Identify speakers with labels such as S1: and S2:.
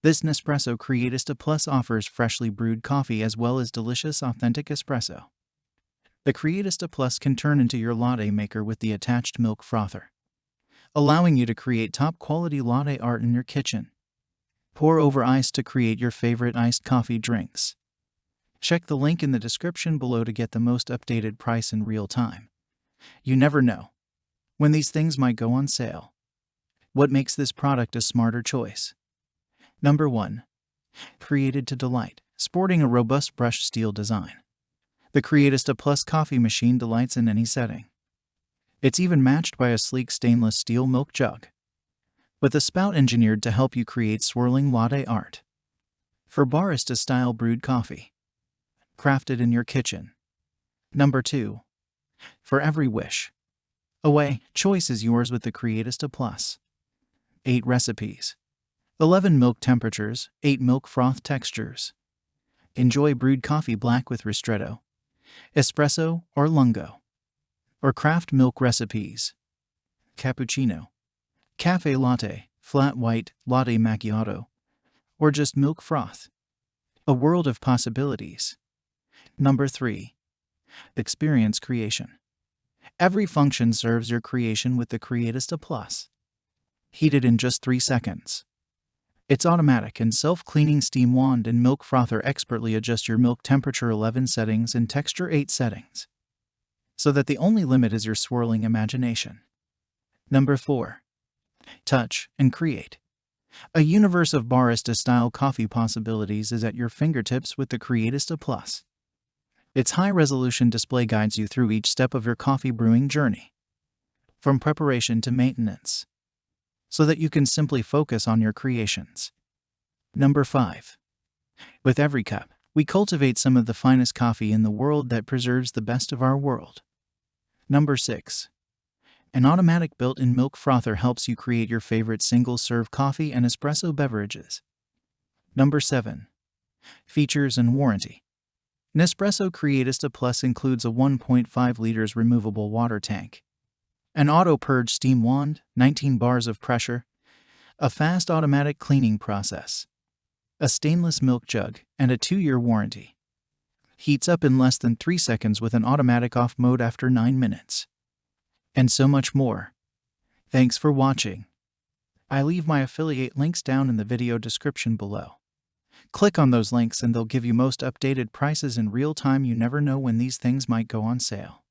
S1: This Nespresso Creatista Plus offers freshly brewed coffee as well as delicious authentic espresso. The Creatista Plus can turn into your latte maker with the attached milk frother, allowing you to create top-quality latte art in your kitchen. Pour over ice to create your favorite iced coffee drinks. Check the link in the description below to get the most updated price in real time. You never know when these things might go on sale. What makes this product a smarter choice? Number 1. Created to delight, sporting a robust brushed steel design. The Creatista Plus coffee machine delights in any setting. It's even matched by a sleek stainless steel milk jug, with a spout engineered to help you create swirling latte art. For barista-style brewed coffee, crafted in your kitchen. Number 2. For every wish. Away, choice is yours with the Creatista Plus. 8 recipes. 11 milk temperatures, 8 milk froth textures. Enjoy brewed coffee black with Ristretto, Espresso, or Lungo. Or craft milk recipes. Cappuccino, Café Latte, flat white, Latte Macchiato, or just milk froth. A world of possibilities. Number 3. Experience creation. Every function serves your creation with the Creatista Plus. Heated in just 3 seconds. Its automatic and self-cleaning steam wand and milk frother expertly adjust your milk temperature 11 settings and texture 8 settings, so that the only limit is your swirling imagination. Number 4. Touch and create. A universe of barista-style coffee possibilities is at your fingertips with the Creatista Plus. Its high-resolution display guides you through each step of your coffee brewing journey, from preparation to maintenance, so that you can simply focus on your creations. Number 5. With every cup, we cultivate some of the finest coffee in the world that preserves the best of our world. Number 6. An automatic built-in milk frother helps you create your favorite single-serve coffee and espresso beverages. Number 7. Features and warranty. Nespresso Creatista Plus includes a 1.5 liters removable water tank, an auto-purge steam wand, 19 bars of pressure, a fast automatic cleaning process, a stainless milk jug, and a 2-year warranty. Heats up in less than 3 seconds with an automatic off mode after 9 minutes. And so much more. Thanks for watching. I leave my affiliate links down in the video description below. Click on those links and they'll give you most updated prices in real time. You never know when these things might go on sale.